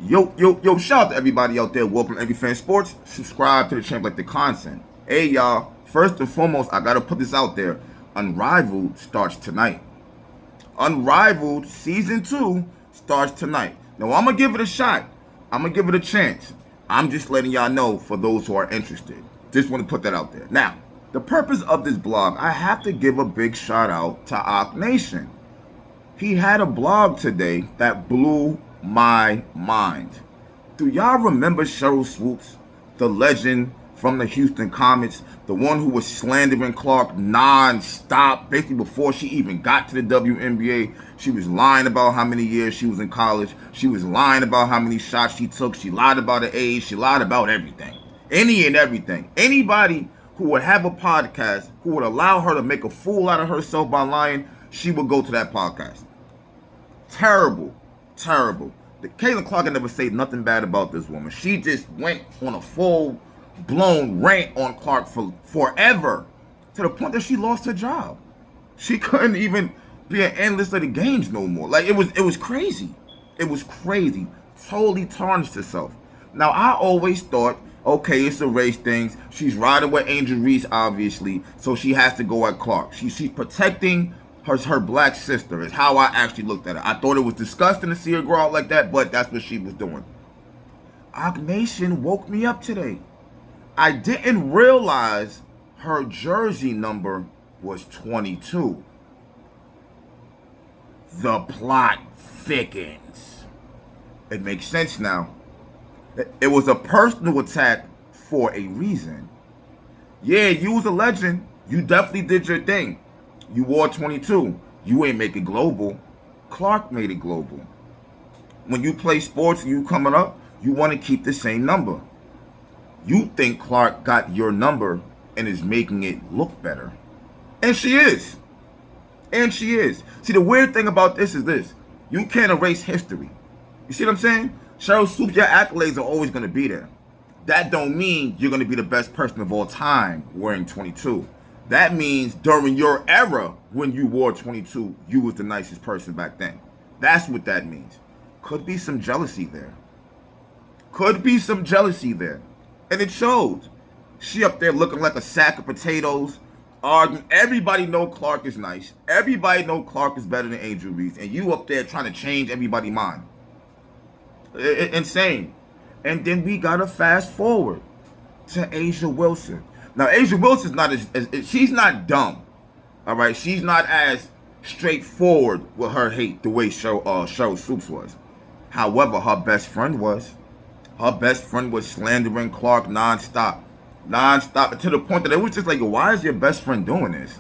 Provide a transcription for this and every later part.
Yo, shout out to everybody out there. Welcome to ANGRYFANSPORTS. Subscribe to the channel, like the content. Hey, y'all. First and foremost, I got to put this out there. Unrivaled starts tonight. Unrivaled Season 2 starts tonight. Now, I'm going to give it a shot. I'm going to give it a chance. I'm just letting y'all know for those who are interested. Just want to put that out there. Now, the purpose of this blog, I have to give a big shout out to Ak Nation. He had a blog today that blew my mind. Do y'all remember Sheryll Swoopes, the legend from the Houston Comets, the one who was slandering Clark non-stop, basically before she even got to the WNBA? She was lying about how many years she was in college. She was lying about how many shots she took. She lied about her age. She lied about everything. Any and everything. Anybody who would have a podcast, who would allow her to make a fool out of herself by lying, she would go to that podcast. Terrible. The Caitlin Clark never said nothing bad about this woman. She just went on a full-blown rant on Clark for forever, to the point that she lost her job. She couldn't even be an analyst of the games no more. Like, it was crazy. It was crazy. Totally tarnished herself. Now, I always thought, okay, it's a race thing. She's riding with Angel Reese, obviously, so she has to go at Clark. She's protecting her black sister, is how I actually looked at it. I thought it was disgusting to see her grow out like that, but that's what she was doing. Ak Nation woke me up today. I didn't realize her jersey number was 22. The plot thickens. It makes sense now. It was a personal attack for a reason. Yeah, you was a legend. You definitely did your thing. You wore 22. You ain't make it global. Clark made it global. When you play sports and you coming up, you want to keep the same number. You think Clark got your number and is making it look better. And she is. See, the weird thing about this is this. You can't erase history. You see what I'm saying? Sheryl Swoopes, your accolades are always going to be there. That don't mean you're going to be the best person of all time wearing 22. That means during your era, when you wore 22, you was the nicest person back then. That's what that means. Could be some jealousy there. And it shows. She up there looking like a sack of potatoes, arguing. Everybody know Clark is nice. Everybody know Clark is better than Angel Reese. And you up there trying to change everybody's mind. Insane. And then we got to fast forward to A'ja Wilson. Now, A'ja Wilson's not she's not dumb, all right? She's not as straightforward with her hate the way Sheryll Swoopes was. However, her best friend was. Her best friend was slandering Clark nonstop, to the point that it was just like, why is your best friend doing this?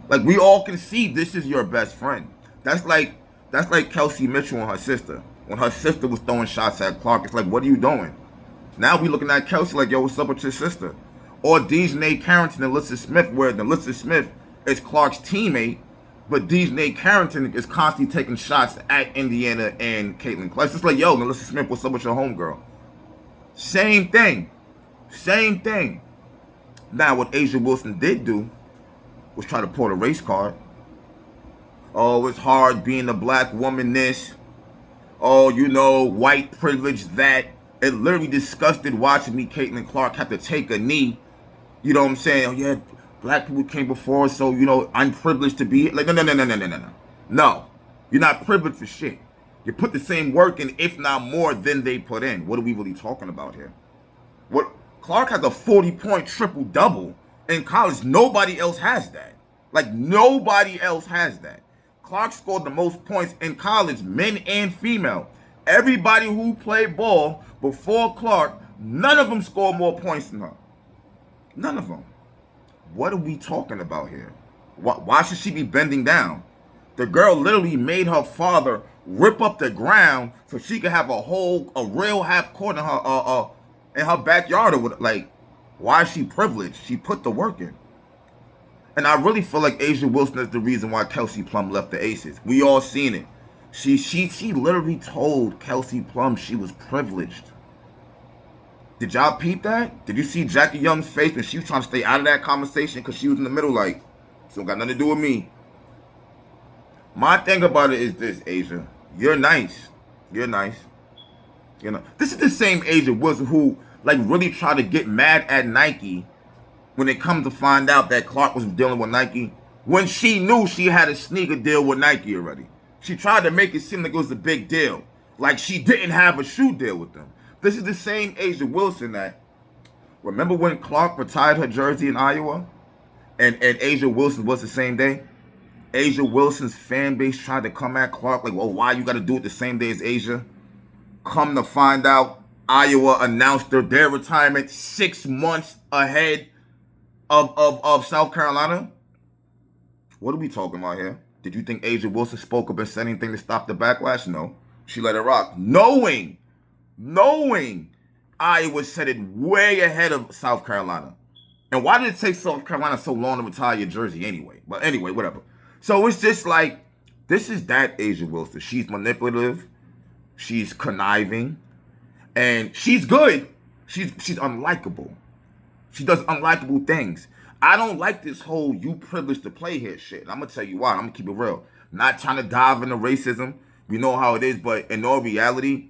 Like, we all can see this is your best friend. That's like Kelsey Mitchell and her sister. When her sister was throwing shots at Clark, it's like, what are you doing? Now we looking at Kelsey like, yo, what's up with your sister? Or Dejanay Carrington and Alyssa Smith, where Alyssa Smith is Clark's teammate, but Dejanay Carrington is constantly taking shots at Indiana and Caitlin Clark. It's just like, yo, Alyssa Smith, what's up with your homegirl? Same thing. Now, what A'ja Wilson did do was try to pull a race card. Oh, it's hard being a black woman, this. Oh, you know, white privilege, that. It literally disgusted watching me, Caitlin Clark, have to take a knee. You know what I'm saying? Oh, yeah, black people came before us, so, you know, I'm privileged to be here. Like, no. No, you're not privileged for shit. You put the same work in, if not more, than they put in. What are we really talking about here? Clark has a 40-point triple-double in college. Nobody else has that. Like, nobody else has that. Clark scored the most points in college, men and female. Everybody who played ball before Clark, none of them scored more points than her. None of them. What are we talking about here? Why should she be bending down? The girl literally made her father rip up the ground so she could have a real half court in her backyard. Like, why is she privileged? She put the work in. And I really feel like A'ja Wilson is the reason why Kelsey Plum left the Aces. We all seen it. She literally told Kelsey Plum she was privileged. Did y'all peep that? Did you see Jackie Young's face when she was trying to stay out of that conversation because she was in the middle like, this don't got nothing to do with me. My thing about it is this, A'ja. You're nice. You know, this is the same Asia Wilson who like really tried to get mad at Nike when it comes to find out that Clark was dealing with Nike when she knew she had a sneaker deal with Nike already. She tried to make it seem like it was a big deal, like she didn't have a shoe deal with them. This is the same Asia Wilson that, remember when Clark retired her jersey in Iowa? And Asia Wilson was the same day? Asia Wilson's fan base tried to come at Clark like, well, why you got to do it the same day as Asia? Come to find out, Iowa announced their retirement 6 months ahead of South Carolina. What are we talking about here? Did you think Asia Wilson spoke up and said anything to stop the backlash? No. She let it rock. Knowing Iowa said it way ahead of South Carolina. And why did it take South Carolina so long to retire your jersey anyway? But anyway, whatever. So it's just like, this is that Asia Wilson. She's manipulative. She's conniving. And she's good. She's unlikable. She does unlikable things. I don't like this whole you privileged to play here shit. I'm going to tell you why. I'm going to keep it real. Not trying to dive into racism. We know how it is. But in all reality,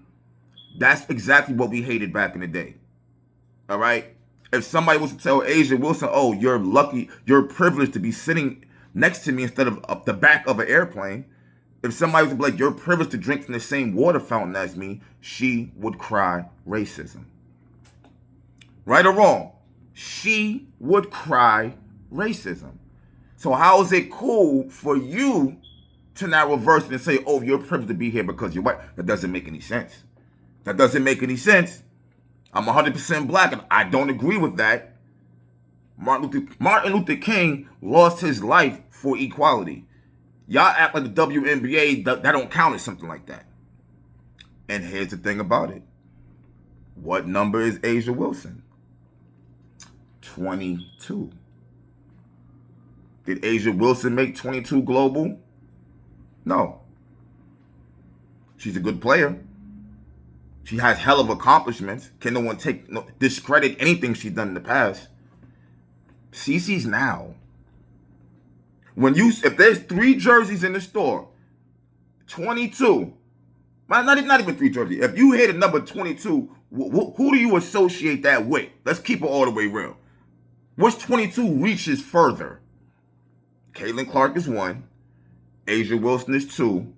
that's exactly what we hated back in the day. All right? If somebody was to tell Asia Wilson, oh, you're lucky, you're privileged to be sitting next to me instead of up the back of an airplane. If somebody was to be like, you're privileged to drink from the same water fountain as me, she would cry racism. Right or wrong? She would cry racism. So how is it cool for you to now reverse it and say, oh, you're privileged to be here because you're white? That doesn't make any sense. That doesn't make any sense. I'm 100% black, and I don't agree with that. Martin Luther King lost his life for equality. Y'all act like the WNBA, that don't count as something like that. And here's the thing about it. What number is Asia Wilson? 22. Did Asia Wilson make 22 global? No. She's a good player. She has hell of accomplishments. Can no one discredit anything she's done in the past? CeCe's now. If there's 3 jerseys in the store, 22, not even 3 jerseys. If you hit a number 22, who do you associate that with? Let's keep it all the way real. Which 22 reaches further? Caitlin Clark is 1, Asia Wilson is 2,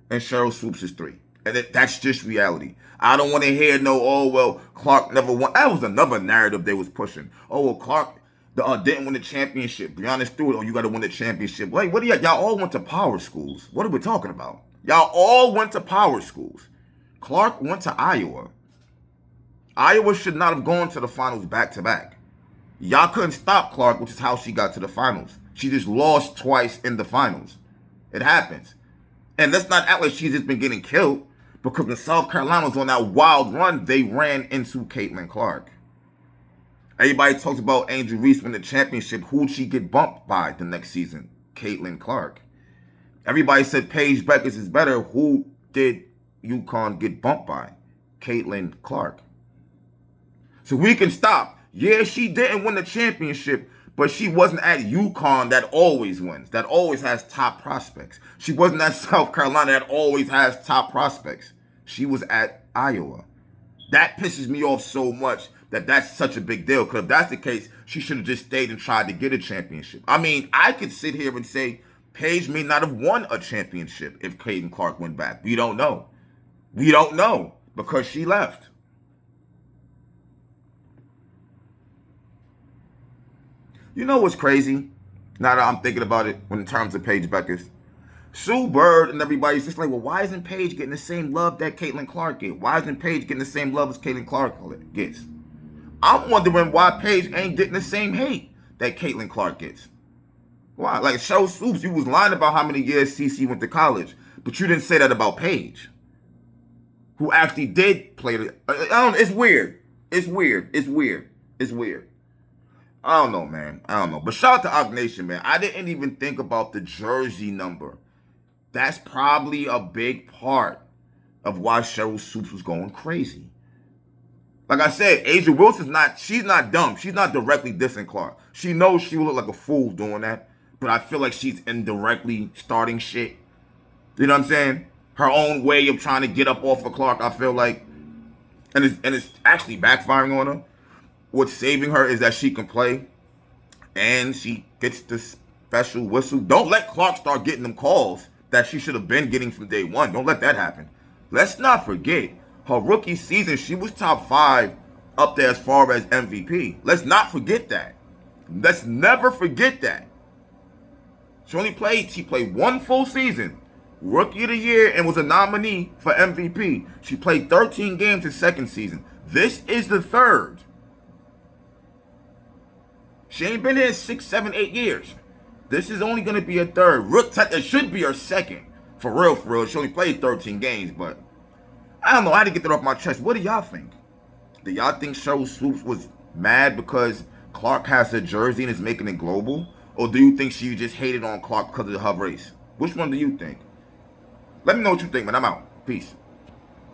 and Sheryl Swoopes is 3. And that's just reality. I don't want to hear Clark never won. That was another narrative they was pushing. Oh, well, Clark didn't win the championship. Breonna Stewart, you got to win the championship. Like, what do y'all all went to power schools? What are we talking about? Y'all all went to power schools. Clark went to Iowa. Iowa should not have gone to the finals back-to-back. Y'all couldn't stop Clark, which is how she got to the finals. She just lost twice in the finals. It happens. And let's not act like she's just been getting killed, because when South Carolina was on that wild run, they ran into Caitlin Clark. Everybody talks about Angel Reese winning the championship. Who'd she get bumped by the next season? Caitlin Clark. Everybody said Paige Beckers is better. Who did UConn get bumped by? Caitlin Clark. So we can stop. Yeah, she didn't win the championship, but she wasn't at UConn that always wins, that always has top prospects. She wasn't at South Carolina that always has top prospects. She was at Iowa. That pisses me off so much that that's such a big deal, because if that's the case, she should have just stayed and tried to get a championship. I mean, I could sit here and say Paige may not have won a championship if Caitlin Clark went back. We don't know. We don't know, because she left. You know what's crazy? Now that I'm thinking about it, in terms of Paige Beckers, Sue Bird and everybody's just like, well, why isn't Paige getting the same love that Caitlin Clark gets? Why isn't Paige getting the same love as Caitlin Clark gets? I'm wondering why Paige ain't getting the same hate that Caitlin Clark gets. Why? Like, Sheryl Swoopes, you was lying about how many years CeCe went to college, but you didn't say that about Paige, who actually did play the... it's weird. It's weird. It's weird. It's weird. I don't know, man. I don't know. But shout out to Ogg Nation, man. I didn't even think about the jersey number. That's probably a big part of why Sheryl Swoopes was going crazy. Like I said, Asia Wilson's she's not dumb. She's not directly dissing Clark. She knows she will look like a fool doing that, but I feel like she's indirectly starting shit. You know what I'm saying? Her own way of trying to get up off of Clark, I feel like. and it's actually backfiring on her. What's saving her is that she can play, and she gets the special whistle. Don't let Clark start getting them calls that she should have been getting from day one. Don't let that happen. Let's not forget her rookie season. She was top 5 up there as far as MVP. Let's not forget that. Let's never forget that. She played one full season, Rookie of the Year, and was a nominee for MVP. She played 13 games her second season. This is the third. She ain't been here 6, 7, 8 years. This is only going to be her third. It should be her second. For real, for real. She only played 13 games, but I don't know. I had to get that off my chest. What do y'all think? Do y'all think Sheryl Swoopes was mad because Clark has her jersey and is making it global? Or do you think she just hated on Clark because of her race? Which one do you think? Let me know what you think, man. I'm out. Peace.